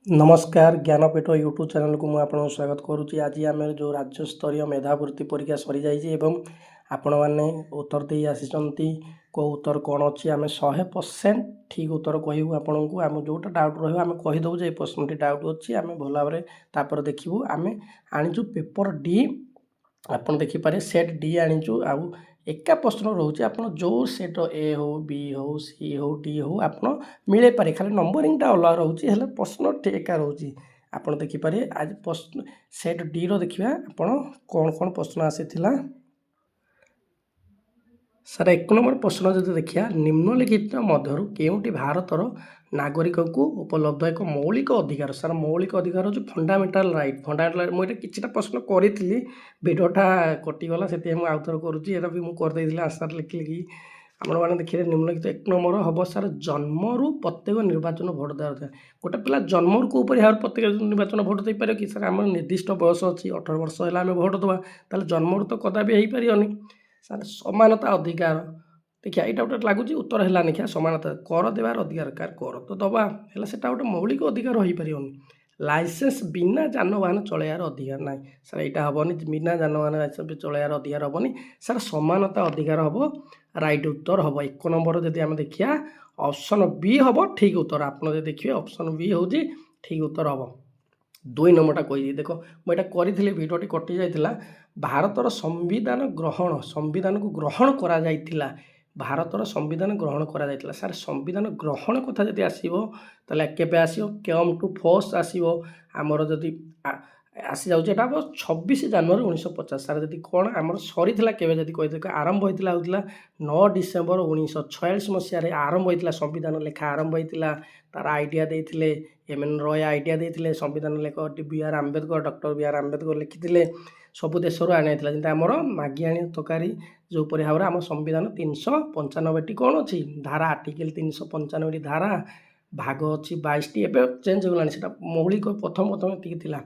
नमस्कार Jnanpith YouTube channel को मुझे स्वागत करुँची। आज आम जो राज्य स्तरीय मेधावृत्ति परीक्षा सरी जाइए आपण मैंने उत्तर दे आसी को उत्तर कौन अच्छी आम 100% ठीक उत्तर कहूँ आपन को आम जोटा डाउट रही कहीदे जे प्रश्न टी डाउट अच्छी आम भल भाव देखू आम आनीचु पेपर डी आपन देखिपारे सेट डी आनीचु आउ एका प्रश्न रोचे आप जो सेट ए हो बी हो सी हो डी हो आप मिले पारे खाली नंबरिंगटा अलग रोचे हेल्ले प्रश्न एका रोचे आप देखिपारे आज प्रश्न सेट डी रो देखिए आपण कौन कौन प्रश्न आसी सर 1 नंबर प्रश्न जो देखिए निम्नलिखित मध्यरु केउटी भारतर नागरिक को उपलब्ध एक मौलिक अधिकार सर मौलिक अधिकार हूँ फंडामेंटाल राइट फंडामेंटाल मुझे किसी प्रश्न करी भिडटा कटिगला से आउ थर करुँची भी मुझे करदे आंसर लिख लिखी आपण मैंने देखिए निम्नलिखित 1 नंबर हम सर जन्मरू प्रत्येक निर्वाचन भोट देता गोटे पिला जन्मरू को प्रत्येक निर्वाचन भोट दे पारे कि सर आम निर्दिष्ट बयस अच्छी 18 वर्ष है आम भोट देवा ताल जन्मरू तो कदापि हो पारे सर समानता अधिकार देखिए यहाँ गोटे लगुच उत्तर है क्या समानता कर देवार अधिकार कार कर तो दबा है से गोटे मौलिक अधिकार हो पार लाइसेंस बिना जानवाहन चलैयार अधिकार ना सर यहाँ हेनी बिना जानवाहन लाइसेंस चलैयार अधिकार हेनी सर समानता अधिकार हम राइट उत्तर हम 1 नंबर जदि आम देखिए ऑप्शन बी हम ठीक उत्तर आप देखिए ऑप्शन बी हूँ ठीक उत्तर हम 2 नंबरटा कही देख मुझे करी भिडियोटी कटि जाइला भारतर संविधान को ग्रहण करा जाइतिला भारतर संविधान ग्रहण करा जाइतिला सर संविधान ग्रहण कथा जदि आसीबो ताले केबे आसीबो कम टू फोर्स आसीबो हमर जदि आसी जाउछ एटा 26 जनवरी 1950 सर जदि कोन हमर सरी थिला केबे जदि कहि देक आरंभ होइतिला होतिला 9 डिसेम्बर 1946 मसिया रे आरंभ होइतिला संविधान लेखा आरंभ होइतिला तार आइडिया देथिले एमएन रॉय आइडिया देथिले संविधान लेखक B R. Ambedkar doctor B R. Ambedkar लिखिथिले सबु देशरू आनिथिला जेंता हमर मागियाणी तकारी जो परि भाव आम संविधान 395 टी कौन अच्छी धारा आर्टिकल 395 टी धारा भाग अच्छी 22 टी एबे चेंज होगलानी सेटा मौलिक प्रथम एतिक थिला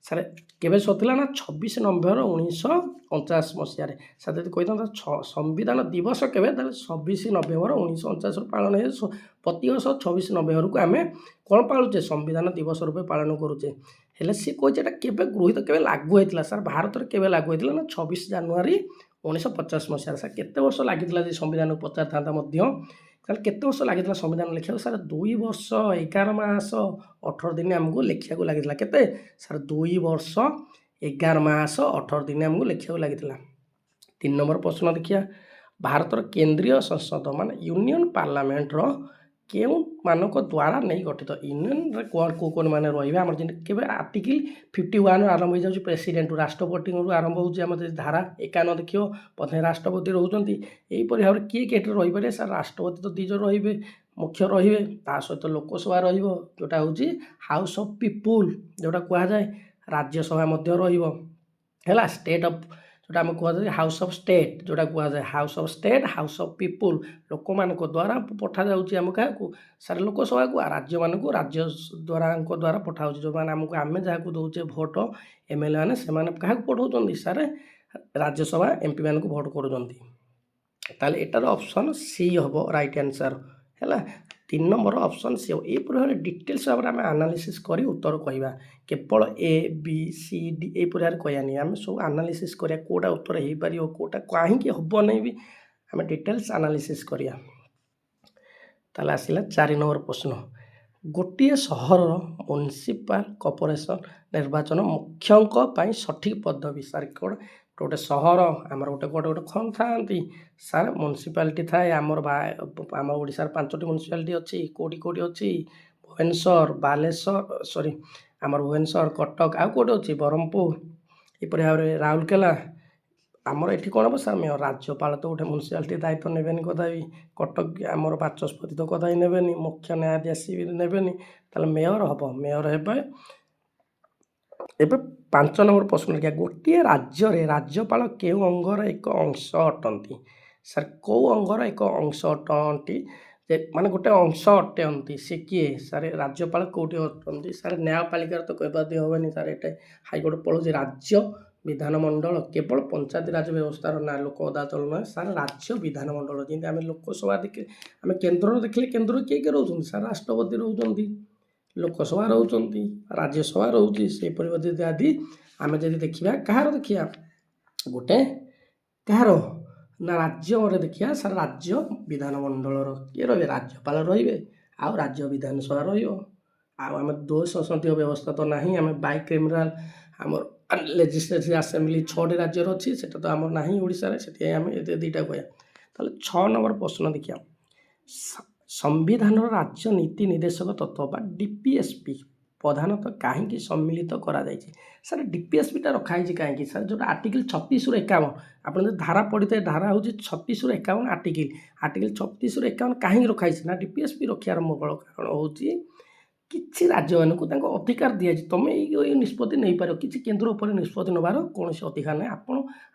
सर केबे सतिला ना 26 नवेम्बर 1949 मसिया रे सर जदि कहिता संविधान दिवस केबे ताले 26 नवेम्बर 1949 पालन हे प्रतिवर्ष 26 नवेम्बर को आम कौन पालुचे संविधान दिवस रूपे पालन करुचे हेले सी कहे केबे गृहीत केबे लागू होइतिला सर भारत रे केबे लागू होइतिला ना 26 जनवरी 1950 मसीह सर केते वर्ष लगी संविधान को पचार था केते वर्ष लगी संविधान लिखा सर 2 वर्ष 11 मास 18 दिन आमको लिखा लगी केते सर 2 वर्ष 11 मास 18 दिन आमको लिखा लगी 3 नंबर प्रश्न देखिए भारतर केंद्रीय संसद मान यूनियन पार्लियामेंट रो केउ मानक द्वारा नहीं गठित यूनियन कौन मैंने रहा के आर्टिकल 51 आरंभ हो जाए प्रेसिडेंट राष्ट्रपति आरंभ हो धारा 51 देखिए प्रथम राष्ट्रपति रोचंती यहीपरि भाव में किए किए रही सर राष्ट्रपति तो 2 जन रे मुख्य रे सहित लोकसभा रोटा हूँ हाउस ऑफ पीपुल जोटा कहुए राज्यसभा है स्टेट ऑफ जोटा आम कहुए हाउस ऑफ स्टेट जोटा कहुए house of state house of people लोक मान द्वारा पठा जाऊँ क्या सर लोकसभा को राज्य मान को राज्य द्वारा पठाऊ जो मैंने आमको आम जहाँ दौचे भोट एमएलए मैंने से क्या पठाऊँ सर राज्यसभा एमपी मान को भोट कर एटार ऑप्शन सी हम राइट आंसर है 3 नंबर ऑप्शन सी हम यही डिटेल्स भाव में आम एनालिसिस कर उत्तर कहवा केवल ए बी सी डी यही कहनी आम सब एनालिसिस करा कौटा उत्तर हो पार कौटा कहीं हम नहीं भी आम डिटेल्स एनालिसिस करिया ताले आसिला 4 नंबर प्रश्न गोटे सहर म्युनिसिपल कॉर्पोरेशन निर्वाचन मुख्यों सठिक पदवी सर कौन गोटे सहर आमर गोटे गोटे गोटे खन था सर म्युनिसिपालिटी थाए आमर आम ओडार 5टी म्युनिसिपालिटी अच्छी कौटी कौटी अच्छी भुवनेश्वर बालेश्वर सॉरी आमर भुवनेश्वर कटक आउ कौटे अच्छी ब्रह्मपुर यपरि भाव में राउरकेला आमर ये कौन हम सर मेयर राज्यपाल तो गोटे म्युनिसिपालिटी दायित्व नेबेनि कदा भी कटक आमर बाचस्पति तो कदा नेबेनि मुख्य न्यायाधीश भी नेबेनि ताले मेयर हम मेयर हे एवं 5 नंबर प्रश्न क्या गोटे राज्य राज्यपाल के अंगर एक अंश अटंती सर कौ अंगर एक अंश अटंती माने गोटे अंश अटंती से किए सर राज्यपाल कौटी अटंती सर न्यायपालिका तो कहवा दी हेनी सर ये हाईकोर्ट पढ़ुचे राज्य विधानमंडल केवल पंचायत राज व्यवस्थार ना लोक अदालत ना सर राज्य विधानमंडल जमी आम लोकसभा देखे आम केन्द्र देखिले केन्द्र किए किए रोच सर राष्ट्रपति रोच ଲୋକସଭା ରହୁଛନ୍ତି, ରାଜ୍ୟସଭା ରହୁଛି। ସେହିପରି ଯଦି ଆଦି ଆମେ ଯଦି ଦେଖିବା କାହାର ଦେଖିବା ଗୋଟେ କାହାର ନା ରାଜ୍ୟରେ ଦେଖିବା ସାର୍ ରାଜ୍ୟ ବିଧାନମଣ୍ଡଳର କିଏ ରହିବେ ରାଜ୍ୟପାଳ ରହିବେ ଆଉ ରାଜ୍ୟ ବିଧାନସଭା ରହିବ। ଆଉ ଆମେ ଦ୍ୱୈ ସଂସଦୀୟ ବ୍ୟବସ୍ଥା ତ ନାହିଁ, ଆମେ ବାଇକ୍ୟାମେରାଲ ଆମର ଲେଜିସ୍ଲେଟିଭ୍ ଆସେମ୍ବଲି 6ଟି ରାଜ୍ୟର ଅଛି, ସେଟା ତ ଆମର ନାହିଁ ଓଡ଼ିଶାରେ, ସେଥିପାଇଁ ଆମେ ଏ ଦୁଇଟା କହିବା। ତାହେଲେ 6 ନମ୍ବର ପ୍ରଶ୍ନ ଦେଖିବା ସମ୍ବିଧାନର ରାଜ୍ୟ ନୀତି ନିର୍ଦ୍ଦେଶକ ତତ୍ତ୍ୱ ବା DPSP ପ୍ରଧାନତଃ କାହିଁକି ସମ୍ମିଳିତ କରାଯାଇଛି। ସାର୍ DPSPଟା ରଖାହେଇଛି କାହିଁକି ସାର୍ ଯେଉଁଟା ଆର୍ଟିକଲ 36ରୁ 51 ଆପଣ ଯଦି ଧାରା ପଢ଼ିଥାଏ ଧାରା ହେଉଛି 36ରୁ 51 ଆର୍ଟିକଲ 36ରୁ 51 କାହିଁକି ରଖାହେଇଛି ନା DPSP ରଖିବାର ମୂଳ କାରଣ ହେଉଛି କିଛି ରାଜ୍ୟମାନଙ୍କୁ ତାଙ୍କ ଅଧିକାର ଦିଆଯାଇଛି ତୁମେ ଏଇ ନିଷ୍ପତ୍ତି ନେଇପାରିବ, କିଛି କେନ୍ଦ୍ର ଉପରେ ନିଷ୍ପତ୍ତି ନେବାର କୌଣସି ଅଧିକାର ନାହିଁ,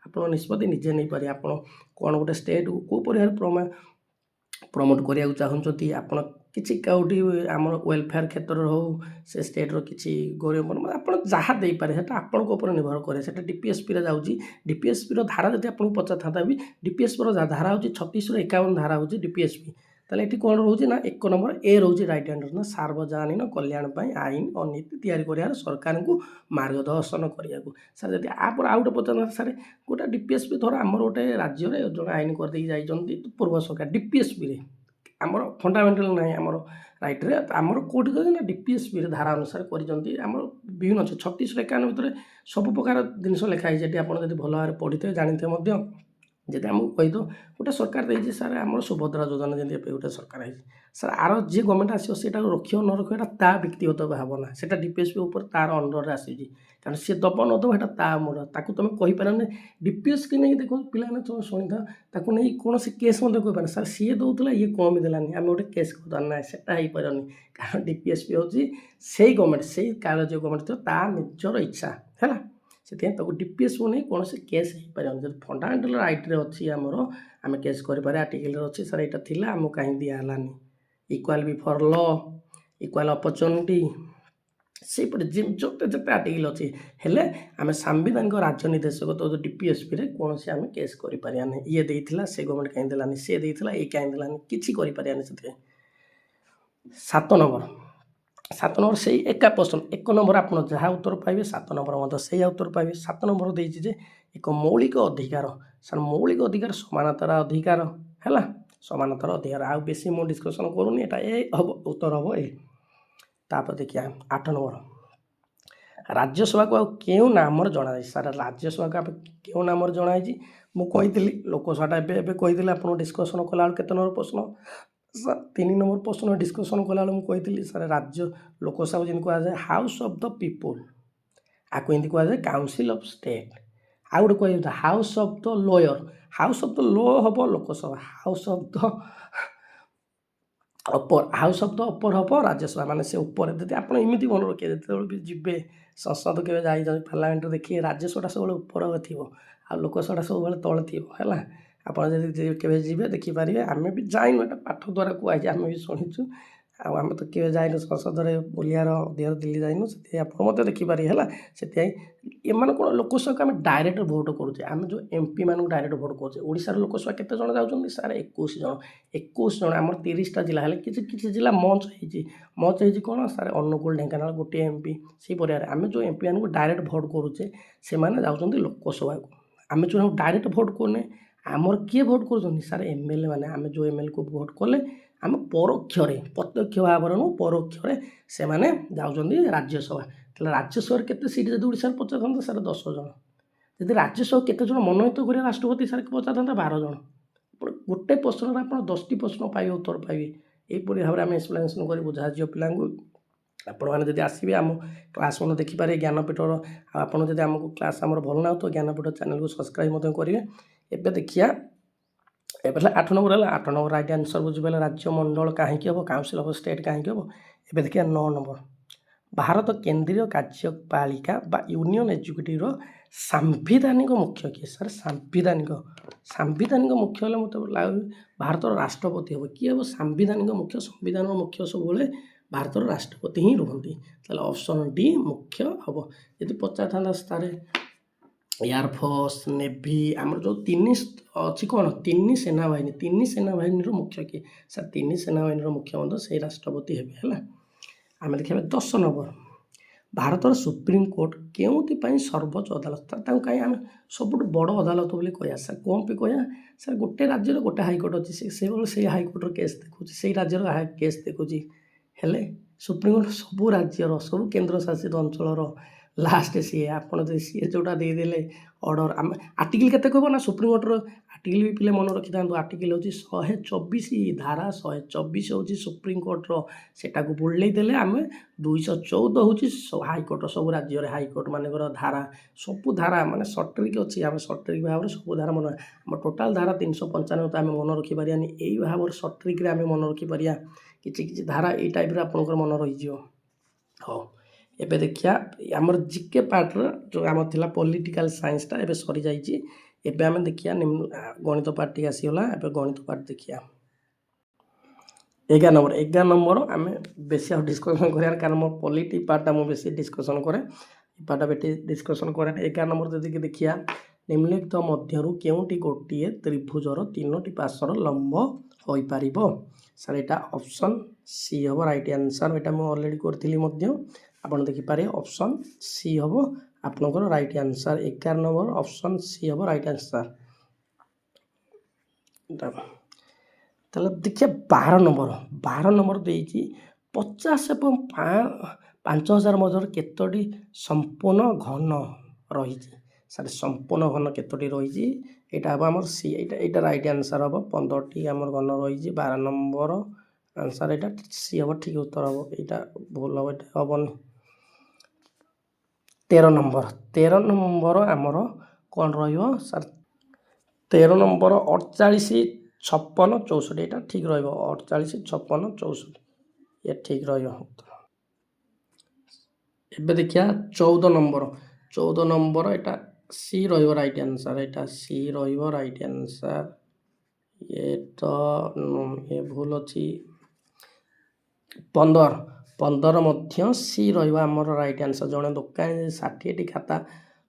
ଆପଣ ନିଷ୍ପତ୍ତି ନିଜେ ନେଇପାରିବେ। ଆପଣ କ'ଣ ଗୋଟେ ଷ୍ଟେଟ୍ କେଉଁ ପରିବାର ପ୍ରମୋଟ୍ କରିବାକୁ ଚାହୁଁଛନ୍ତି, ଆପଣ କିଛି କେଉଁଠି ଆମର ୱେଲଫେୟାର କ୍ଷେତ୍ରରେ ହେଉ ସେ ଷ୍ଟେଟ୍ର କିଛି ଗରିବ ଆପଣ ଯାହା ଦେଇପାରେ ସେଟା ଆପଣଙ୍କ ଉପରେ ନିର୍ଭର କରେ, ସେଟା DPSPରେ ଯାଉଛି। DPSPର ଧାରା ଯଦି ଆପଣଙ୍କୁ ପଚାରିଥାନ୍ତା ବି DPSPର ଧାରା ହେଉଛି 36ରୁ 51 ଧାରା ହେଉଛି DPSP। ତାହେଲେ ଏଠି କ'ଣ ରହୁଛି ନା 1 ନମ୍ବର ଏ ରହୁଛି ରାଇଟ୍ ଆନ୍ସର ନା ସାର୍ବଜନୀନ କଲ୍ୟାଣ ପାଇଁ ଆଇନ ଓ ନୀତି ତିଆରି କରିବାର ସରକାରଙ୍କୁ ମାର୍ଗଦର୍ଶନ କରିବାକୁ। ସାର୍ ଯଦି ଆପରେ ଆଉ ଗୋଟେ ପଚାରନ୍ତି ସାର୍ ଗୋଟେ DPSP ଧର ଆମର ଗୋଟେ ରାଜ୍ୟରେ ଜଣେ ଆଇନ କରିଦେଇକି ଯାଇଛନ୍ତି ପୂର୍ବ ସରକାର DPSPରେ ଆମର ଫଣ୍ଡାମେଣ୍ଟାଲ ନାହିଁ ଆମର ରାଇଟ୍ରେ ଆମର କେଉଁଠି କହିଲେ ନା DPSPରେ ଧାରା ଅନୁସାରେ କରିଛନ୍ତି। ଆମର ବିଭିନ୍ନ ଅଛି 36ରୁ 51 ଭିତରେ ସବୁ ପ୍ରକାର ଜିନିଷ ଲେଖା ହେଇଛି। ଏଠି ଆପଣ ଯଦି ଭଲ ଭାବରେ ପଢ଼ିଥିବେ ଜାଣିଥିବେ ମଧ୍ୟ ଯଦି ଆମକୁ କହିଦେଉ ଗୋଟେ ସରକାର ଦେଇଛି ସାର୍ ଆମର ସୁଭଦ୍ରା ଯୋଜନା ଯେମିତି ଏବେ ଗୋଟେ ସରକାର ହେଇଛି ସାର୍ ଆର ଯିଏ ଗଭର୍ଣ୍ଣମେଣ୍ଟ ଆସିବ ସେଇଟାକୁ ରଖିବ ନ ରଖିବ ଏଇଟା ତା ବ୍ୟକ୍ତିଗତ ଭାବନା, ସେଇଟା DPSP ଉପରେ ତାର ଅଣ୍ଡରରେ ଆସିଛି, କାରଣ ସିଏ ଦେବ ନ ଦେବ ସେଇଟା ତା ଆମର ତାକୁ ତୁମେ କହିପାରିବନି। DPSPକି ନେଇକି ଦେଖ ପିଲାମାନେ ତୁମେ ଶୁଣିଥାଅ ତାକୁ ନେଇ କୌଣସି କେସ୍ ମଧ୍ୟ କହିପାରେ ସାର୍ ସିଏ ଦେଉଥିଲା ଇଏ କମ୍ ଦେଲାନି ଆମେ ଗୋଟେ କେସ୍ କରିଦେବା ନାହିଁ, ସେଇଟା ହେଇପାରିବନି। କାରଣ DPSP ହେଉଛି ସେଇ ଗଭର୍ଣ୍ଣମେଣ୍ଟ ସେଇ କାଳ ଯେଉଁ ଗଭର୍ଣ୍ଣମେଣ୍ଟ ଥିବ ତା ନିଜର ଇଚ୍ଛା ହେଲା, ସେଥିପାଇଁ ତାକୁ DPSPକୁ ନେଇ କୌଣସି କେସ୍ ହେଇପାରିବନି। ଯଦି ଫଣ୍ଡାମେଣ୍ଟାଲ ରାଇଟ୍ରେ ଅଛି ଆମର ଆମେ କେସ୍ କରିପାରିବା, ଆର୍ଟିକଲରେ ଅଛି ସାର୍ ଏଇଟା ଥିଲା ଆମକୁ କାହିଁକି ଦିଆହେଲାନି, ଇକ୍ୱାଲ୍ ବିଫୋର୍ ଲ, ଇକ୍ୱାଲ୍ ଅପରଚ୍ୟୁନିଟି, ସେଇପରି ଯେତେ ଆର୍ଟିକଲ ଅଛି ହେଲେ ଆମେ ସାମ୍ବିଧାନିକ ରାଜ୍ୟ ନିର୍ଦ୍ଦେଶକ ଯେଉଁ DPSPରେ କୌଣସି ଆମେ କେସ୍ କରିପାରିବା ନାହିଁ। ଇଏ ଦେଇଥିଲା ସେ ଗଭର୍ଣ୍ଣମେଣ୍ଟ କାହିଁକି ଦେଲାନି, ସିଏ ଦେଇଥିଲା ଏଇ କାହିଁକି ଦେଲାନି, କିଛି କରିପାରିବାନି ସେଥିପାଇଁ। 7 ନମ୍ବର ସେଇ ଏକା ପ୍ରଶ୍ନ 1 ନମ୍ବର ଆପଣ ଯାହା ଉତ୍ତର ପାଇବେ 7 ନମ୍ବର ମଧ୍ୟ ସେଇଆ ଉତ୍ତର ପାଇବେ। 7 ନମ୍ବର ଦେଇଛି ଯେ ଏକ ମୌଳିକ ଅଧିକାର, ସାର୍ ମୌଳିକ ଅଧିକାର ସମାନତାର ଅଧିକାର ହେଲା, ସମାନତାର ଅଧିକାର। ଆଉ ବେଶୀ ମୁଁ ଡିସ୍କସନ୍ କରୁନି, ଏଇଟା ଏ ହେବ ଉତ୍ତର ହେବ ଏ। ତାପରେ ଦେଖିବା 8 ନମ୍ବର ରାଜ୍ୟସଭାକୁ ଆଉ କେଉଁ ନାମରେ ଜଣାଯାଇଛି। ସାର୍ ରାଜ୍ୟସଭାକୁ ଆମେ କେଉଁ ନାମରେ ଜଣାଯାଇଛି ମୁଁ କହିଥିଲି, ଲୋକସଭାଟା ଏବେ କହିଥିଲି ଆପଣଙ୍କୁ ଡିସ୍କସନ୍ କଲାବେଳକୁ କେତେ ନମ୍ବର ପ୍ରଶ୍ନ ସାର୍ 3 ନମ୍ବର ପ୍ରଶ୍ନ ଡିସ୍କସନ୍ କଲାବେଳେ ମୁଁ କହିଥିଲି ସାର୍ ରାଜ୍ୟ ଲୋକସଭାକୁ ଯେମିତି କୁହାଯାଏ ହାଉସ୍ ଅଫ୍ ଦ ପିପୁଲ୍, ଆକୁ ଏମିତି କୁହାଯାଏ କାଉନସିଲ୍ ଅଫ୍ ଷ୍ଟେଟ୍। ଆଉ ଗୋଟେ କୁହାଯାଉଛି house of the lower, house of the low ହେବ Lok Sabha, house of the upper ହେବ ରାଜ୍ୟସଭା, ମାନେ ସେ ଉପରେ। ଯଦି ଆପଣ ଏମିତି ମନେ ରଖିବେ ଯେତେବେଳେ ବି ଯିବେ ସଂସଦ କେବେ ଯାଇଛନ୍ତି ପାର୍ଲାମେଣ୍ଟରେ ଦେଖିବେ ରାଜ୍ୟସଭାଟା ସବୁବେଳେ ଉପରେ ଥିବ ଆଉ ଲୋକସଭାଟା ସବୁବେଳେ ତଳେ ଥିବ ହେଲା। ଆପଣ ଯଦି କେବେ ଯିବେ ଦେଖିପାରିବେ, ଆମେ ବି ଯାଇନୁ ଏଟା ପାଠ ଦ୍ୱାରା କୁହାଯାଇଛି, ଆମେ ବି ଶୁଣିଛୁ, ଆଉ ଆମେ ତ କେବେ ଯାଇନୁ ସଂସଦରେ ବୁଲିବାର ଦେହର ଦିଲ୍ଲୀ ଯାଇନୁ, ସେଥିପାଇଁ ଆପଣ ମଧ୍ୟ ଦେଖିପାରିବେ ହେଲା। ସେଥିପାଇଁ ଏମାନେ କ'ଣ ଲୋକସଭାକୁ ଆମେ ଡାଇରେକ୍ଟ ଭୋଟ୍ କରୁଛେ, ଆମେ ଯେଉଁ MP ମାନଙ୍କୁ ଡାଇରେକ୍ଟ ଭୋଟ୍ କରୁଛେ। ଓଡ଼ିଶାର ଲୋକସଭା କେତେ ଜଣ ଯାଉଛନ୍ତି ସାର୍ 21 ଜଣ, 21 ଜଣ ଆମର 30ଟା ଜିଲ୍ଲା ହେଲେ କିଛି ଜିଲ୍ଲା ମଞ୍ଚ ହେଇଛି କ'ଣ ସାର୍ ଅନୁଗୁଳ ଢେଙ୍କାନାଳ ଗୋଟିଏ MP, ସେଇ ପରିବାରରେ ଆମେ ଯେଉଁ MP ମାନଙ୍କୁ ଡାଇରେକ୍ଟ ଭୋଟ୍ କରୁଛେ ସେମାନେ ଯାଉଛନ୍ତି ଲୋକସଭାକୁ। ଆମେ ଯେଉଁ ଡାଇରେକ୍ଟ ଭୋଟ୍ କରୁନେ ଆମର କିଏ ଭୋଟ୍ କରୁଛନ୍ତି ସାର୍ MLA ମାନେ, ଆମେ ଯେଉଁ MLAକୁ ଭୋଟ୍ କଲେ ଆମେ ପରୋକ୍ଷରେ ପ୍ରତ୍ୟକ୍ଷ ଭାବରେ ନୁହଁ ପରୋକ୍ଷରେ ସେମାନେ ଯାଉଛନ୍ତି ରାଜ୍ୟସଭା। ତାହେଲେ ରାଜ୍ୟସଭାରେ କେତେ ସିଟ୍ ଯଦି ଓଡ଼ିଶାରେ ପଚାରିଥାନ୍ତା ସାର୍ 10 ଜଣ, ଯଦି ରାଜ୍ୟସଭା କେତେ ଜଣ ମନୋନୀତ କରିବା ରାଷ୍ଟ୍ରପତି ସାର୍ ପଚାରିଥାନ୍ତା 12 ଜଣ। ଆପଣ ଗୋଟେ ପ୍ରଶ୍ନରେ ଆପଣ 10ଟି ପ୍ରଶ୍ନ ପାଇବେ, ଉତ୍ତର ପାଇବେ। ଏହିପରି ଭାବରେ ଆମେ ଏକ୍ସପ୍ଲେନେସନ୍ କରି ବୁଝାଯିବ ପିଲାଙ୍କୁ। ଆପଣମାନେ ଯଦି ଆସିବେ ଆମ କ୍ଲାସ୍ ମଧ୍ୟ ଦେଖିପାରିବେ ଜ୍ଞାନପୀଠର, ଆଉ ଆପଣ ଯଦି ଆମକୁ କ୍ଲାସ୍ ଆମର ଭଲ ଲାଗୁଥିବ ଜ୍ଞାନପୀଠ ଚ୍ୟାନେଲକୁ ସବସ୍କ୍ରାଇବ୍ ମଧ୍ୟ କରିବେ। ଏବେ ଦେଖିବା ଏବେ 8 ନମ୍ବର ହେଲା, 8 ନମ୍ବର ରାଇଟ୍ ଆନ୍ସର୍ ବୁଝିପାରିଲେ ରାଜ୍ୟ ମଣ୍ଡଳ କାହିଁକି ହେବ, କାଉନସିଲ୍ ଅଫ୍ ଷ୍ଟେଟ୍ କାହିଁକି ହେବ। ଏବେ ଦେଖିବା 9 ନମ୍ବର ଭାରତ କେନ୍ଦ୍ରୀୟ କାର୍ଯ୍ୟପାଳିକା ବା ୟୁନିୟନ୍ ଏକ୍ଜିକ୍ୟୁଟିଭର ସାମ୍ବିଧାନିକ ମୁଖ୍ୟ କିଏ ସାର୍। ସାମ୍ବିଧାନିକ ମୁଖ୍ୟ ହେଲେ ମୋତେ ଲାଗୁଛି ଭାରତର ରାଷ୍ଟ୍ରପତି ହେବ। କିଏ ହେବ ସାମ୍ବିଧାନିକ ମୁଖ୍ୟ, ସମ୍ବିଧାନର ମୁଖ୍ୟ ସବୁବେଳେ ଭାରତର ରାଷ୍ଟ୍ରପତି ହିଁ ରୁହନ୍ତି। ତାହେଲେ ଅପସନ୍ ଡି ମୁଖ୍ୟ ହେବ। ଯଦି ପଚାରିଥାନ୍ତା ସାର୍ ଏୟାରଫୋର୍ସ ନେଭି ଆମର ଯେଉଁ 3 ଅଛି କ'ଣ 3 ସେନାବାହିନୀ, 3 ସେନାବାହିନୀର ମୁଖ୍ୟ କିଏ ସାର୍ 3 ସେନାବାହିନୀର ମୁଖ୍ୟ ମଧ୍ୟ ସେଇ ରାଷ୍ଟ୍ରପତି ହେବେ ହେଲା। ଆମେ ଦେଖିବା 10 ନମ୍ବର ଭାରତର ସୁପ୍ରିମକୋର୍ଟ କେଉଁଥିପାଇଁ ସର୍ବୋଚ୍ଚ ଅଦାଲତ ତାଙ୍କୁ କାହିଁ ଆମେ ସବୁଠୁ ବଡ଼ ଅଦାଲତ ବୋଲି କହିବା ସାର୍ କ'ଣ ପାଇଁ କହିବା ସାର୍ ଗୋଟେ ରାଜ୍ୟରେ ଗୋଟେ ହାଇକୋର୍ଟ ଅଛି ସେଭଳି ସେଇ ହାଇକୋର୍ଟର କେସ୍ ଦେଖୁଛି ସେଇ ରାଜ୍ୟର କେସ୍ ଦେଖୁଛି ହେଲେ ସୁପ୍ରିମକୋର୍ଟ ସବୁ ରାଜ୍ୟର ସବୁ କେନ୍ଦ୍ରଶାସିତ ଅଞ୍ଚଳର ଲାଷ୍ଟ ସିଏ ଆପଣ ଯଦି ସିଏ ଯେଉଁଟା ଦେଇଦେଲେ ଅର୍ଡ଼ର ଆମେ ଆର୍ଟିକିଲ୍ କେତେ କହିବ ନା ସୁପ୍ରିମକୋର୍ଟର ଆର୍ଟିକିଲ୍ ବି ପିଲେ ମନେ ରଖିଥାନ୍ତୁ ଆର୍ଟିକିଲ୍ ହେଉଛି 124 ଧାରା 124 ହେଉଛି ସୁପ୍ରିମକୋର୍ଟର ସେଟାକୁ ବୁଲେଇ ଦେଲେ ଆମେ 214 ହେଉଛି ହାଇକୋର୍ଟ ସବୁ ରାଜ୍ୟରେ ହାଇକୋର୍ଟ ମାନଙ୍କର ଧାରା ସବୁ ଧାରା ମାନେ ସର୍ଟଟ୍ରିକ୍ ଅଛି ଆମେ ସର୍ଟଟ୍ରିକ୍ ଭାବରେ ସବୁ ଧାରା ମନେ ଆମ ଟୋଟାଲ୍ ଧାରା 395 ତ ଆମେ ମନେ ରଖିପାରିବାନି ଏଇ ଭାବରେ ସର୍ଟଟ୍ରିକ୍ରେ ଆମେ ମନେ ରଖିପାରିବା କିଛି କିଛି ଧାରା ଏଇ ଟାଇପ୍ର ଆପଣଙ୍କର ମନେ ରହିଯିବ। ହଉ ଏବେ ଦେଖିବା ଆମର ଜିକେ ପାର୍ଟର ଯେଉଁ ଆମର ଥିଲା ପଲିଟିକାଲ ସାଇନ୍ସଟା ଏବେ ସରିଯାଇଛି ଏବେ ଆମେ ଦେଖିବା ଗଣିତ ପାର୍ଟ ଟିକେ ଆସିଗଲା ଏବେ ଗଣିତ ପାର୍ଟ ଦେଖିବା 11 ନମ୍ବର ଆମେ ବେଶୀ ଆଉ ଡିସ୍କସନ୍ କରିବା କାରଣ ମୋ ପଲିଟି ପାର୍ଟଟା ମୁଁ ବେଶୀ ଡିସ୍କସନ୍ କରେ ପାର୍ଟଟା ବେଶୀ ଡିସ୍କସନ୍ କରେ 11 ନମ୍ବର ଯଦି ଦେଖିବା ନିମ୍ନଲିଖିତ ମଧ୍ୟରୁ କେଉଁଟି ଗୋଟିଏ ତ୍ରିଭୁଜର 3ଟି ପାର୍ଶ୍ୱର ଲମ୍ବ ହୋଇପାରିବ ସାର୍ ଏଇଟା ଅପସନ୍ ସି ହେବ ରାଇଟ୍ ଆନ୍ସର୍ ଏଇଟା ମୁଁ ଅଲରେଡ଼ି କରିଥିଲି ମଧ୍ୟ ଆପଣ ଦେଖିପାରିବେ ଅପସନ୍ ସି ହେବ ଆପଣଙ୍କର right answer 11 number option C ହେବ ରାଇଟ୍ ଆନ୍ସର୍। ତାହେଲେ ଦେଖିବା 12 ନମ୍ବର ଦେଇଛି 50 ଏବଂ 5000 ମଧ୍ୟରେ କେତୋଟି ସମ୍ପୂର୍ଣ୍ଣ ଘନ ରହିଛି ସାର୍ ସମ୍ପୂର୍ଣ୍ଣ ଘନ କେତୋଟି ରହିଛି ଏଇଟା ହେବ ଆମର ସି ଏଇଟା ରାଇଟ୍ ଆନ୍ସର୍ ହେବ 15ଟି ଆମର ଘନ ରହିଛି 12 ନମ୍ବର ଆନ୍ସର୍ ଏଇଟା ସି ହେବ ଠିକ୍ ଉତ୍ତର ହେବ ଏଇଟା ଭୁଲ ହେବ ଏଇଟା ହେବନି। 13 ନମ୍ବର ଆମର କ'ଣ ରହିବ ସାର୍ 13 ନମ୍ବର 48 56 64 ଏଇଟା ଠିକ୍ ରହିବ 48 56 64 ଇଏ ଠିକ୍ ରହିବ। ଏବେ ଦେଖିବା 14 ନମ୍ବର ଏଇଟା ସି ରହିବ ରାଇଟ୍ ଆନ୍ସର୍ ଏଇଟା ସି ରହିବ ରାଇଟ୍ ଆନ୍ସର୍ ଇଏ ଭୁଲ ଅଛି 15 ମଧ୍ୟ ସି ରହିବ ଆମର ରାଇଟ୍ ଆନ୍ସର୍ ଜଣେ ଦୋକାନୀ 60ଟି ଖାତା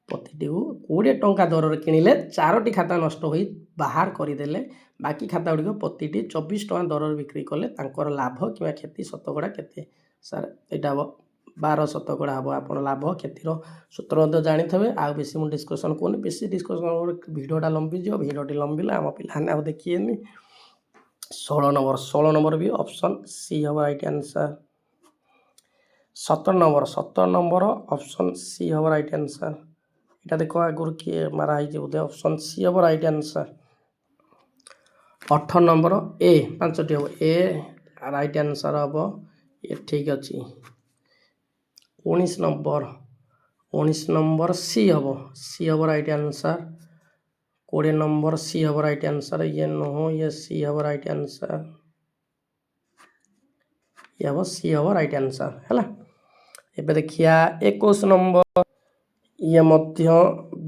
ପ୍ରତିଟିକୁ 20 ଟଙ୍କା ଦରରେ କିଣିଲେ 4ଟି ଖାତା ନଷ୍ଟ ହୋଇ ବାହାର କରିଦେଲେ ବାକି ଖାତା ଗୁଡ଼ିକ ପ୍ରତିଟି 24 ଟଙ୍କା ଦରରେ ବିକ୍ରି କଲେ ତାଙ୍କର ଲାଭ କିମ୍ବା କ୍ଷତି ଶତକଡ଼ା କେତେ ସାର୍ ଏଇଟା ହେବ 12 ଶତକଡ଼ା ହେବ ଆପଣ ଲାଭ କ୍ଷତିର ସୂତ୍ର ମଧ୍ୟ ଜାଣିଥିବେ ଆଉ ବେଶୀ ମୁଁ ଡିସ୍କସନ୍ କରୁନି ବେଶୀ ଡିସ୍କସନ୍ ଭିଡ଼ିଓଟା ଲମ୍ବିଯିବ ଭିଡ଼ିଓଟି ଲମ୍ବିଲେ ଆମ ପିଲାମାନେ ଆଉ ଦେଖିବେନି। 16 ନମ୍ବର ବି ଅପସନ୍ ସି ହେବ right answer. 17 number option C ହେବ ରାଇଟ୍ ଆନ୍ସର୍ ଏଇଟା ଦେଖ ଆଗରୁ କିଏ ମାରା ହେଇଛି ବୋଧେ ଅପସନ୍ ସି ହେବ ରାଇଟ୍ ଆନ୍ସର୍। 18 ନମ୍ବର ଏ 5ଟି ହେବ ଏ ରାଇଟ୍ ଆନ୍ସର୍ ହେବ ଏ ଠିକ୍ ଅଛି। 19 ନମ୍ବର ସି ହେବ ରାଇଟ୍ ଆନ୍ସର୍ 20 ନମ୍ବର ସି ହେବ ରାଇଟ୍ ଆନ୍ସର୍ ଇଏ ନୁହଁ ଇଏ ସି ହେବ ରାଇଟ୍ ଆନ୍ସର୍ ଇଏ ହେବ ସି ହେବ ରାଇଟ୍ ଆନ୍ସର୍ ହେଲା। ଏବେ ଦେଖିବା 21 ନମ୍ବର ଇଏ ମଧ୍ୟ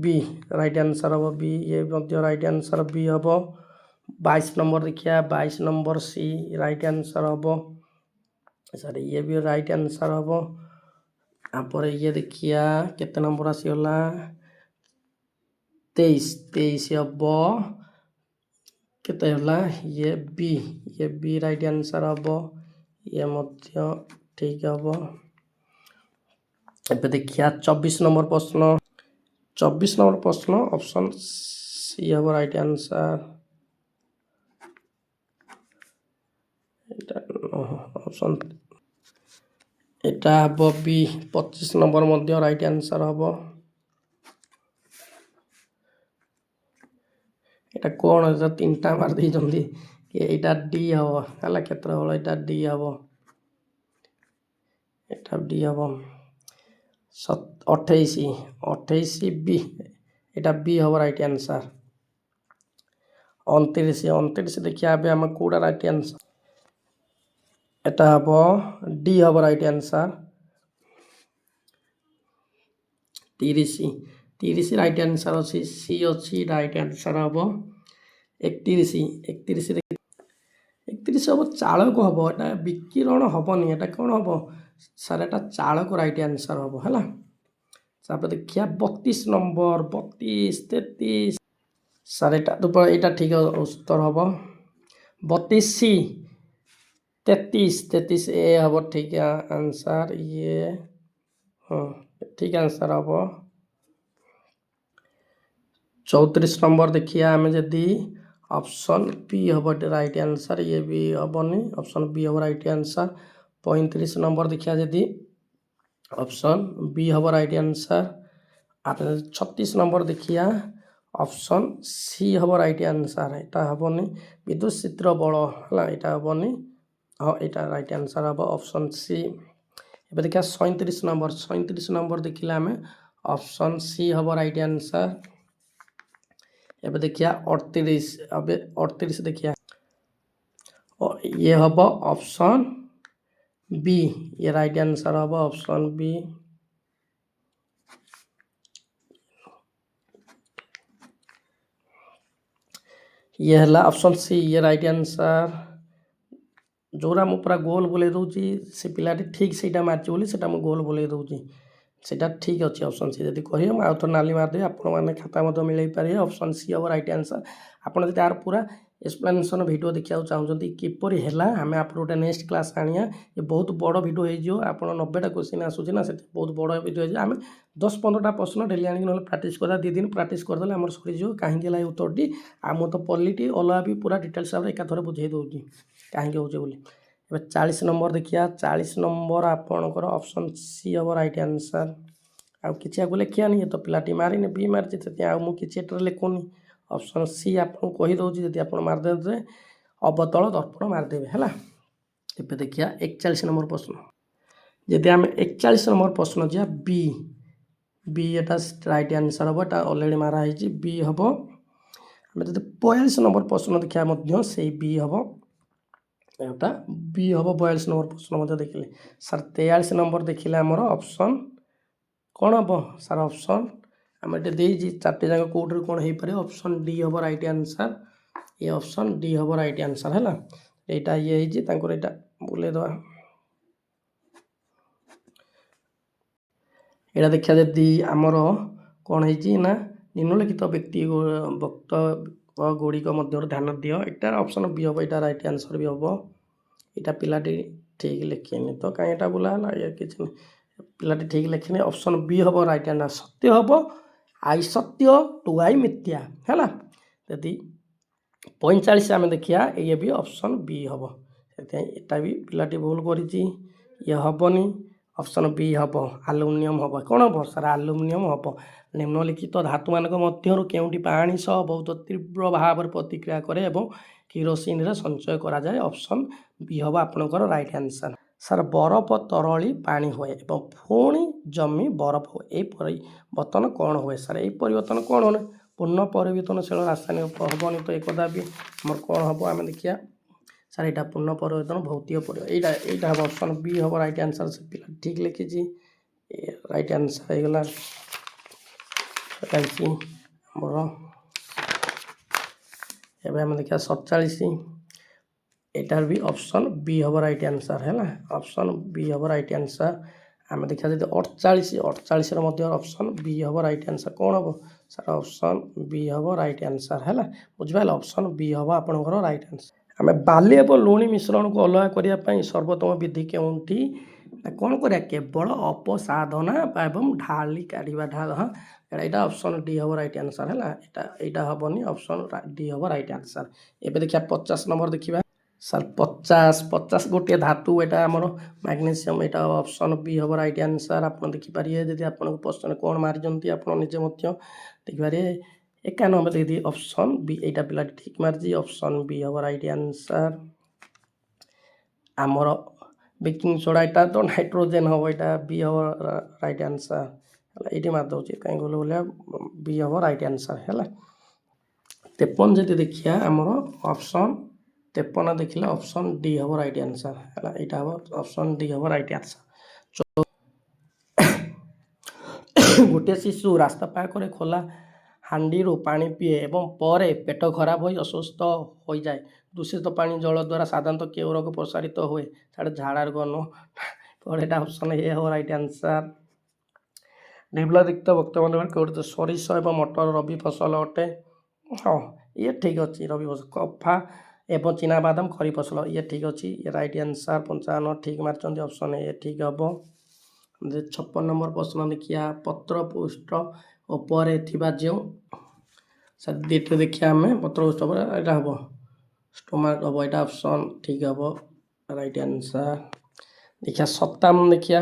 ବି ରାଇଟ୍ ଆନ୍ସର୍ ହେବ ବି ଇଏ ମଧ୍ୟ ରାଇଟ୍ ଆନ୍ସର୍ ବି ହେବ। 22 ନମ୍ବର ଦେଖିବା 22 ନମ୍ବର ସି ରାଇଟ୍ ଆନ୍ସର୍ ହେବ ସାର୍ ଇଏ ବି ରାଇଟ୍ ଆନ୍ସର୍ ହେବ। ତାପରେ ଇଏ ଦେଖିବା କେତେ ନମ୍ବର ଆସିଗଲା 23 ହେବ କେତେ ହେଲା ଇଏ ବି ରାଇଟ୍ ଆନ୍ସର୍ ହେବ ଇଏ ମଧ୍ୟ ଠିକ୍ ହେବ। ଏବେ ଦେଖିବା 24 ନମ୍ବର ପ୍ରଶ୍ନ ଅପସନ୍ ସି ହେବ ରାଇଟ୍ ଆନ୍ସର୍ ଏଇଟା ହେବ ବି 25 ନମ୍ବର ମଧ୍ୟ ରାଇଟ୍ ଆନ୍ସର୍ ହେବ। ଏଇଟା କ'ଣ ଏଇଟା 3ଟା ମାରି ଦେଇଛନ୍ତି ଏଇଟା ଡି ହେବ ହେଲା କେତେ ହଳ ଏଇଟା ଡି ହେବ ଏଇଟା ଡି ହେବ। 28 ବି ଏଇଟା ବି ହେବ ରାଇଟ୍ ଆନ୍ସର୍। 29 ଦେଖିବା ଏବେ ଆମେ କେଉଁଟା ରାଇଟ୍ ଆନ୍ସର୍ এটা হব ডি হব রাইট আনসার 30 রাইট আনসার ଅଛି সি ଅଛି রাইট আনসার হব 31 হব চাଳକ হব এটা বিকিରଣ হবনি এটা କ'ଣ হବ ସାର୍ এটা ଚାଳକ ରାଇଟ୍ ଆନ୍ସର୍ ହବ ହେଲା। ତାପରେ ଦେଖିବା 32 ନମ୍ବର 32 33 ସାର୍ ଏଇଟା ଠିକ୍ ଉତ୍ତର ହବ 32 ସି 33 ए हम ठीक आंसर ये हाँ ठीक आंसर हम 34 नंबर देखिए आम जदि ऑप्शन बी हम राइट आंसर ये भी हेनी ऑप्शन बी हम राइट आंसर 35 नंबर देखिए जदि ऑप्शन बी हम राइट आंसर आप 36 नंबर देखिए ऑप्शन सी हम राइट आंसर यहाँ हेनी विद्युत चित्र बल है यहाँ हेनी हाँ यहाँ राइट आंसर हम ऑप्शन सी एवं देखिए 37 नंबर देखिले आम ऑप्शन सी हम राइट आंसर एवं देखिए 38 अब 38 देखिए ये हम ऑप्शन बी ये राइट आंसर हम ऑप्शन बी ये है ऑप्शन सी ये राइट आंसर जोरा मु पूरा गोल बोले दूची से पिलाटी ठीक से मार्च बोली से गोल बोले दूची सेटा ठीक अच्छे ऑप्शन सी जब कहे मुझे आउथ नाली मारदेवी आपने खाता मिल पारे ऑप्शन सी हम राइट आंसर आपड़ यार पूरा एक्सप्लेनेशन वीडियो देखा चाहते किपर है आम आप गोटे नेक्स्ट क्लास आनिया ये बहुत बड़ वीडियो हो आप 90टा क्वेश्चन आसूँ से बहुत बड़ वीडियो हो आम 10-15टा प्रश्न डेली आनी ना प्राक्ट करदा 2 दिन प्राक्ट करदे आम सरीज कहीं उत्तरटी आम तो पढ़ली अलग भी पूरा डिटेल्स भाव एकाथर बुझे दूसरी कहीं हो 40 नंबर देखिए 40 नंबर आपणकर ऑप्शन सी हम राइट आंसर आउ कि लिखा नहीं तो पिलाटी मारिने बी मार्च मुझे लिखुनी ऑप्शन सी आपको कहीदे जी आप मारदे अवतल दर्पण मारदेवे है ए देखिए 41 नंबर प्रश्न जदि आम 41 नंबर प्रश्न जा बी बी एटा राइट आंसर हम एटा अलरेडी माराई बी हम आम जो 42 नंबर प्रश्न देखा से बी हम एटा बी हम 42 नंबर प्रश्न देखिले सर 43 नंबर देखिले आमर ऑप्शन कौन हम सर ऑप्शन आम ये 4टे जाक कौटे कौन हो पारे ऑप्शन डी हम राइट आंसर ये ऑप्शन डी हम राइट आंसर है यहाँ ये यहाँ बुले दवा यहाँ देखा जदि आमर कौन है निम्नलिखित व्यक्ति वक्तव्य गुड़िक ध्यान दियो यहाँ ऑप्शन बी हम यहाँ राइट आंसर भी हम यहाँ पिलाटी ठीक लिखेनि तो कहीं यहाँ बुला ये किसी पिलाटी ठीक लिखेनि ऑप्शन बी हम राइट आंसर सत्य हम आई सत्य टू आई मिथ्या है यदि 45 आम देखिया ये भी ऑप्शन बी हम यहाँ भी पिलाटी भूल करी ये हेनी ऑप्शन बी हम आलुमिनियम हम कौन हम सर आलुमिनियम हम निम्नलिखित धातु मान के पानी सह बहुत तीव्र भाव प्रतिक्रिया करे और किरोसिन संचय करा जाए ऑप्शन बी हम आपणकर राइट आंसर सर बरफ तरली पानी हुए और पुणी जमी बरफ हुए ये परिवर्तन कौन हुए सर ये परिवर्तन कौन हो पूर्ण परिवर्तनशील रासायनिक हेनी तो एक भी आम कौन हम आम देखिए सर यहाँ पूर्ण परिवर्तन भौतिक यहाँ हम ऑप्शन बी हम राइट आंसर से पिला ठीक लिखी राइट आंसर होगा आमर एवं आम देखा 47 एटार भी ऑप्शन बी हम राइट आंसर है ऑप्शन बी हम राइट आंसर आम देखा जब 48 ऑप्शन बी हम राइट आंसर कौन हम सर ऑप्शन बी हम राइट आंसर है बुझे ऑप्शन बी हम आपंकर राइट आंसर आम बाली और लुणी मिश्रण को अलग करने सर्वोत्तम विधि केउंटी कौन करा केवल अपसाधना एवं ढाली काढ़ा ढाल हाँ यहाँ ऑप्शन डी हम राइट आंसर है यहाँ हेनी ऑप्शन डी हम राइट आंसर एवं देखिए 50 नंबर देखा सर 50 गोटे धातु यहाँ आमर मैग्नेशियम यहाँ ऑप्शन बी हम राइट आंसर आप देखिपारे जब आपको प्रश्न कौन मारी आप निजे देखिपारे 91 दे ऑप्शन बी यहाँ पिला ठीक मार्जी ऑप्शन बी हम राइट आंसर आमर बेकिंग सोडा यहाँ तो नाइट्रोजेन हम यहाँ बी हम राइट आंसर ये मारदे कहीं गल बोले बी हम राइट आंसर है 53 जब देखिए आमर ऑप्शन 53 देखिले ऑप्शन डी हम राइट आंसर है यहाँ हम ऑप्शन डी हम राइट आंसर गोटे शिशु रास्ता पाखरे खोला हांडी पानी पीए एवं पर पेट खराब हो अस्वस्थ हो जाए दूषित पानी जल द्वारा साधारणतः क्यों रोग प्रसारित हुए साढ़े झाड़ार गण पर यहाँ ऑप्शन ए हम राइट आंसर निम्नलिखित वक्तव्य सरिष और मटर रवि फसल अटे हाँ ये ठीक अच्छे रवि फसल कफा ଏବଂ ଚିନାବାଦାମ ଖରିଫ ଫସଲ ଇଏ ଠିକ୍ ଅଛି। ଇଏ ରାଇଟ୍ ଆନ୍ସର୍ 55 ଠିକ୍ ମାରିଛନ୍ତି। ଅପସନ୍ ଏ ଠିକ୍ ହେବ। 56 ନମ୍ବର ପ୍ରଶ୍ନ ଦେଖିବା ପତ୍ର ପୃଷ୍ଠ ଉପରେ ଥିବା ଯେଉଁ ଦୁଇଟା ଦେଖିବା ଆମେ ପତ୍ର ପୃଷ୍ଠ ଉପରେ ଏଇଟା ହେବ ଷ୍ଟୋମାକ୍ ହେବ। ଏଇଟା ଅପସନ୍ ଠିକ୍ ହେବ ରାଇଟ୍ ଆନ୍ସର୍। ଦେଖିବା 57 ଦେଖିବା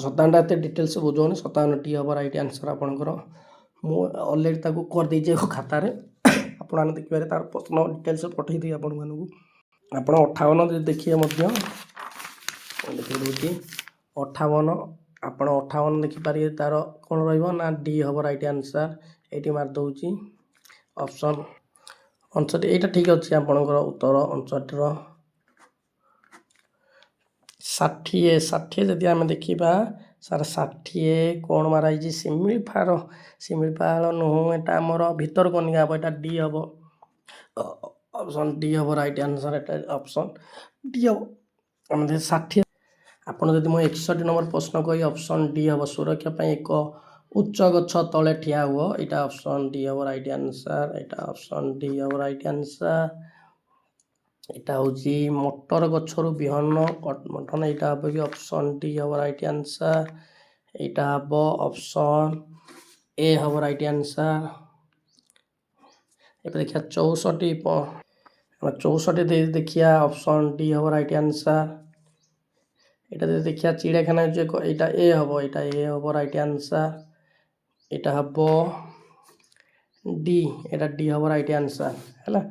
57ଟା ଏତେ ଡିଟେଲ୍ସ ବୁଝଉନି 57 ଟି ହେବ ରାଇଟ୍ ଆନ୍ସର୍ ଆପଣଙ୍କର। ମୁଁ ଅଲରେଡ଼ି ତାକୁ କରିଦେଇଛି ଏକ ଖାତାରେ ଆପଣମାନେ ଦେଖିପାରିବେ ତାର ପ୍ରଶ୍ନ ଡିଟେଲ୍ସ ପଠାଇଦେବି ଆପଣମାନଙ୍କୁ। ଆପଣ 58 ଯଦି ଦେଖିବେ ମଧ୍ୟ ଦେଖି ଦେଉଛି 58 ଆପଣ 58 ଦେଖିପାରିବେ ତାର କ'ଣ ରହିବ ନା ଡି ହେବ ରାଇଟ୍ ଆନ୍ସର୍। ଏଇଠି ମାରିଦେଉଛି ଅପସନ୍ 59 ଏଇଟା ଠିକ୍ ଅଛି ଆପଣଙ୍କର ଉତ୍ତର 59ର। 60 ଯଦି ଆମେ ଦେଖିବା ସାର୍ 60 କ'ଣ ମାରାହେଇଛି ଶିମିଳିପାଳ ନୁହଁ ଏଇଟା ଆମର ଭିତରକନିକା ହେବ। ଏଇଟା ଡି ହେବ ଅପସନ୍ ଡି ହେବ ରାଇଟ୍ ଆନ୍ସର୍। ଏଇଟା ଅପସନ୍ ଡି ହେବ। ଆମେ 60 ଆପଣ ଯଦି ମୁଁ 61 ନମ୍ବର ପ୍ରଶ୍ନ କହି ଅପସନ୍ ଡି ହେବ ସୁରକ୍ଷା ପାଇଁ ଏକ ଉଚ୍ଚ ଗଛ ତଳେ ଠିଆ ହୁଅ। ଏଇଟା ଅପସନ୍ ଡି ହେବ ରାଇଟ୍ ଆନ୍ସର୍। ଏଇଟା ଅପସନ୍ ଡି ହେବ ରାଇଟ୍ ଆନ୍ସର୍। ଏଇଟା ହେଉଛି ମଟର ଗଛରୁ ବିହନ ଗଠନ ଏଇଟା ହେବ ବି ଅପସନ୍ ଡି ହେବ ରାଇଟ୍ ଆନ୍ସର୍। ଏଇଟା ହେବ ଅପସନ୍ ଏ ହେବ ରାଇଟ୍ ଆନ୍ସର୍। ଏବେ ଦେଖିବା 64 ଦେଇ ଦେଖିବା ଅପସନ୍ ଡି ହେବ ରାଇଟ୍ ଆନ୍ସର୍। ଏଇଟା ଯଦି ଦେଖିବା ଚିଡ଼ିଆଖାନା ଯେ ଏଇଟା ଏ ହେବ। ଏଇଟା ଏ ହେବ ରାଇଟ୍ ଆନ୍ସର୍। ଏଇଟା ହେବ ଡି ଏଇଟା ଡି ହେବ ରାଇଟ୍ ଆନ୍ସର୍ ହେଲା।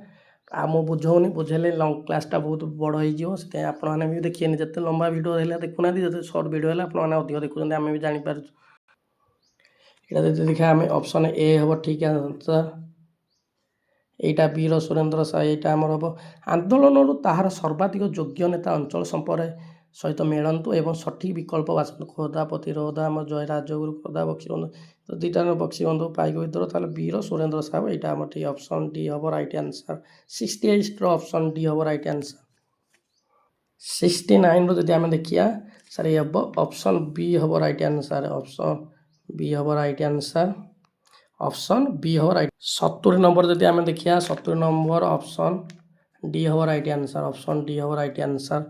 ଆଉ ମୁଁ ବୁଝଉନି ବୁଝେଇଲେ ଲଙ୍ଗ କ୍ଲାସ୍ଟା ବହୁତ ବଡ଼ ହେଇଯିବ ସେଥିପାଇଁ ଆପଣମାନେ ବି ଦେଖିବେନି। ଯେତେ ଲମ୍ବା ଭିଡ଼ିଓ ହେଲେ ଦେଖୁନାହାନ୍ତି ଯେତେ ସର୍ଟ ଭିଡ଼ିଓ ହେଲେ ଆପଣମାନେ ଅଧିକ ଦେଖୁଛନ୍ତି ଆମେ ବି ଜାଣିପାରୁଛୁ। ଏଇଟା ଯଦି ଦେଖିବା ଆମେ ଅପସନ୍ ଏ ହେବ ଠିକ୍ ଆନ୍ସର୍। ଏଇଟା ବୀର ସୁରେନ୍ଦ୍ର ସାଏ ଏଇଟା ଆମର ହେବ ଆନ୍ଦୋଳନରୁ ତାହାର ସର୍ବାଧିକ ଯୋଗ୍ୟ ନେତା ଅଞ୍ଚଳ ସମ୍ପର୍କ ସହିତ ମିଳନ୍ତୁ ଏବଂ ସଠିକ୍ ବିକଳ୍ପ ବାଛନ୍ତୁ। ଖୋର୍ଦ୍ଧା ପ୍ରତିରୋଧ ଆମର ଜୟ ରାଜଗୁରୁ ଖୋର୍ଦ୍ଧା ବକ୍ସିବନ୍ଧୁ ଦୁଇଟା ବକ୍ସିବନ୍ଧୁ ପାଇକ ବିଦ୍ରୋହ ତାହେଲେ ବୀର ସୁରେନ୍ଦ୍ର ସାହୁ ଏଇଟା ଆମର ଠିକ୍ ଅପସନ୍ ଡି ହେବ ରାଇଟ୍ ଆନ୍ସର୍। 68ର ଅପସନ୍ ଡି ହେବ ରାଇଟ୍ ଆନ୍ସର୍। 69ରୁ ଯଦି ଆମେ ଦେଖିବା ସାର୍ ଏ ହେବ ଅପସନ୍ ବି ହେବ ରାଇଟ୍ ଆନ୍ସର୍। ଅପସନ୍ ବି ହେବ ରାଇଟ୍ ଆନ୍ସର୍। ଅପସନ୍ ବି ହେବ ରାଇଟ୍। 70 ନମ୍ବର ଯଦି ଆମେ ଦେଖିବା 70 ନମ୍ବର ଅପସନ୍ ଡି ହେବ ରାଇଟ୍ ଆନ୍ସର୍। ଅପସନ୍ ଡି ହେବ ରାଇଟ୍ ଆନ୍ସର୍।